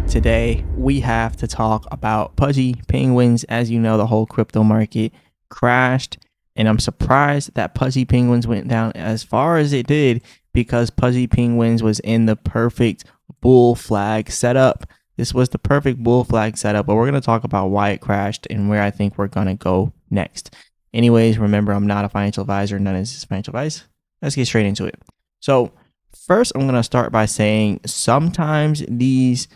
Today, we have to talk about Pudgy penguins. As you know, the whole crypto market crashed, and I'm surprised that Pudgy penguins went down as far as it did because Pudgy penguins was in the perfect bull flag setup. This was the perfect bull flag setup, but we're going to talk about why it crashed and where I think we're going to go next. Anyways, remember, I'm not a financial advisor. None of this is financial advice. Let's get straight into it. So, first, I'm going to start by saying sometimes these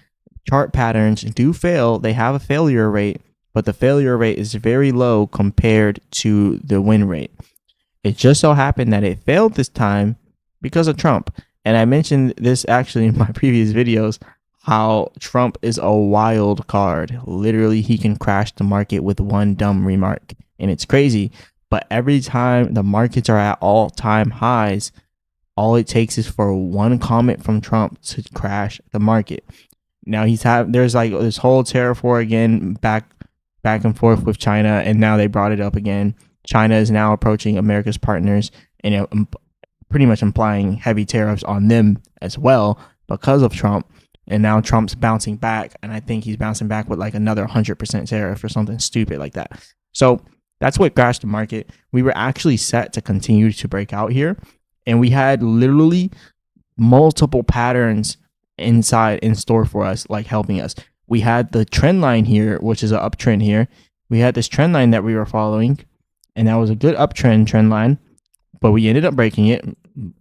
chart patterns do fail. They have a failure rate, but the failure rate is very low compared to the win rate. It just so happened that it failed this time because of Trump. And I mentioned this actually in my previous videos, how Trump is a wild card. Literally, he can crash the market with one dumb remark. And it's crazy. But every time the markets are at all-time highs, all it takes is for one comment from Trump to crash the market. Now there's like this whole tariff war again, back and forth with China, and now they brought it up again. China is now approaching America's partners and pretty much implying heavy tariffs on them as well because of Trump. And now Trump's bouncing back, and I think he's bouncing back with like another 100% tariff or something stupid like that. So that's what crashed the market. We were actually set to continue to break out here, and we had literally multiple patterns in store for us, like helping us. We had the trend line here, which is an uptrend here. We had this trend line that we were following, and that was a good uptrend trend line, but we ended up breaking it,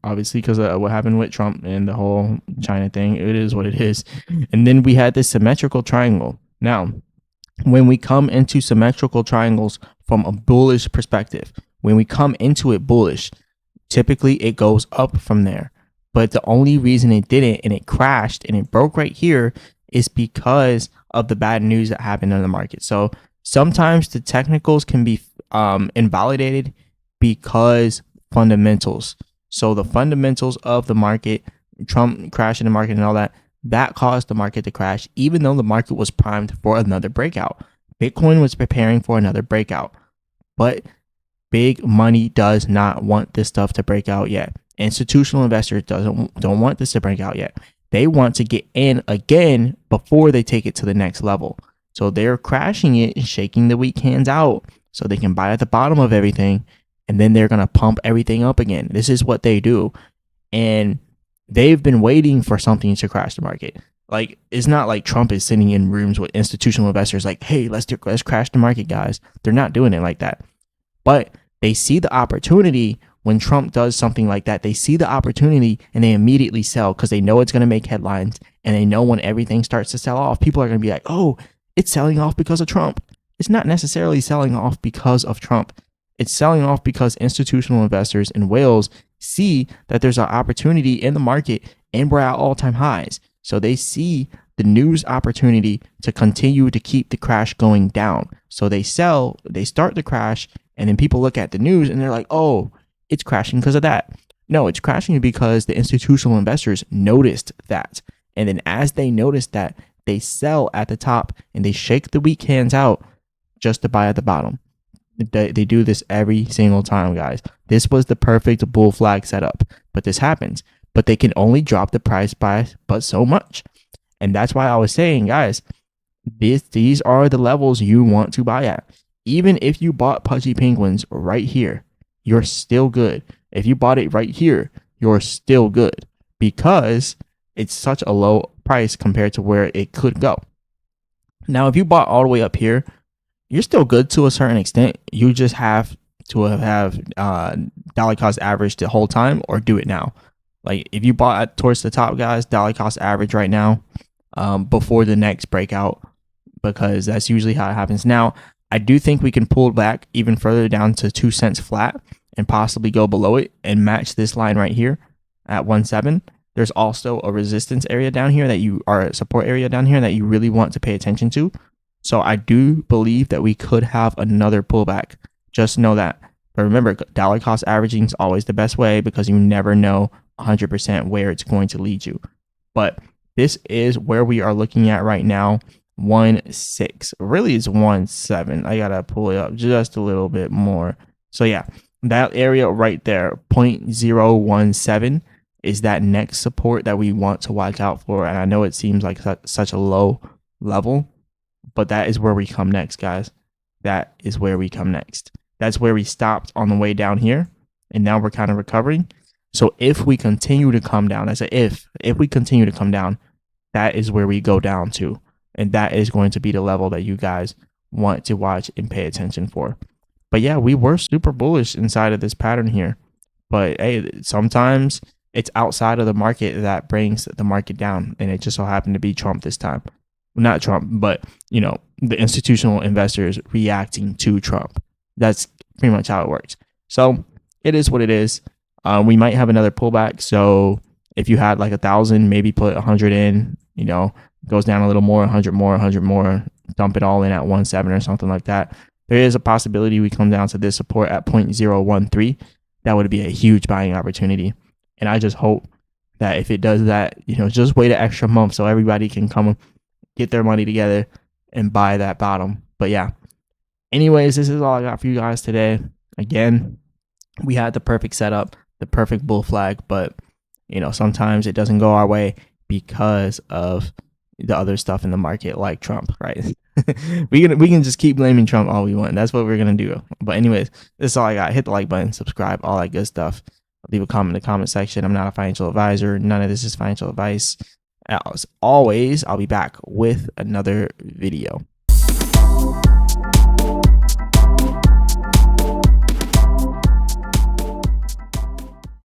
obviously, because of what happened with Trump and the whole China thing. It is what it is. And then we had this symmetrical triangle. Now, when we come into symmetrical triangles from a bullish perspective, when we come into it bullish, typically it goes up from there. But the only reason it didn't and it crashed and it broke right here is because of the bad news that happened in the market. So sometimes the technicals can be invalidated because fundamentals. So the fundamentals of the market, Trump crashing the market and all that, that caused the market to crash, even though the market was primed for another breakout. Bitcoin was preparing for another breakout, but big money does not want this stuff to break out yet. Institutional investors don't want this to break out yet. They want to get in again before they take it to the next level. So they're crashing it and shaking the weak hands out so they can buy at the bottom of everything, and then they're going to pump everything up again. This is what they do. And they've been waiting for something to crash the market. Like, it's not like Trump is sitting in rooms with institutional investors like, hey, let's crash the market, guys. They're not doing it like that. But they see the opportunity. When Trump does something like that, they see the opportunity and they immediately sell because they know it's going to make headlines, and they know when everything starts to sell off, people are going to be like, oh, it's selling off because of Trump. It's not necessarily selling off because of Trump. It's selling off because institutional investors in whales see that there's an opportunity in the market and we're at all-time highs. So they see the news opportunity to continue to keep the crash going down. So they sell, they start the crash, and then people look at the news and they're like, oh, it's crashing because of that. No, it's crashing because the institutional investors noticed that. And then as they noticed that, they sell at the top and they shake the weak hands out just to buy at the bottom. They do this every single time, guys. This was the perfect bull flag setup, but this happens. But they can only drop the price by but so much. And that's why I was saying, guys, these are the levels you want to buy at. Even if you bought Pudgy penguins right here, you're still good. If you bought it right here, you're still good because it's such a low price compared to where it could go. Now, if you bought all the way up here, you're still good to a certain extent. You just have to have dollar cost average the whole time or do it now. Like if you bought towards the top, guys, dollar cost average right now before the next breakout, because that's usually how it happens. Now, I do think we can pull back even further down to 2 cents flat and possibly go below it and match this line right here at 1.7. There's also a resistance area down here a support area down here that you really want to pay attention to. So I do believe that we could have another pullback. Just know that. But remember, dollar cost averaging is always the best way because you never know 100% where it's going to lead you. But this is where we are looking at right now. 1.6. Really, it's 1.7. I gotta pull it up just a little bit more. So yeah, that area right there, 0.017. is that next support that we want to watch out for. And I know it seems like such a low level, but that is where we come next, guys. That is where we come next. That's where we stopped on the way down here, and now we're kind of recovering. So if we continue to come down, I say if we continue to come down, that is where we go down to, and that is going to be the level that you guys want to watch and pay attention for. But yeah, we were super bullish inside of this pattern here, but hey, sometimes it's outside of the market that brings the market down, and it just so happened to be Trump this time. Not Trump, but the institutional investors reacting to Trump. That's pretty much how it works. So it is what it is. We might have another pullback. So if you had like 1,000, maybe put 100 in, goes down a little more, 100 more, 100 more, dump it all in at 1.7 or something like that. There is a possibility we come down to this support at 0.013. That would be a huge buying opportunity. And I just hope that if it does that, just wait an extra month so everybody can come get their money together and buy that bottom. But yeah, anyways, this is all I got for you guys today. Again, we had the perfect setup, the perfect bull flag, but sometimes it doesn't go our way because of the other stuff in the market, like Trump, right? we can just keep blaming Trump all we want. That's what we're gonna do. But anyways, this is all I got. Hit the like button, subscribe, all that good stuff. Leave a comment in the comment section. I'm not a financial advisor. None of this is financial advice. As always, I'll be back with another video.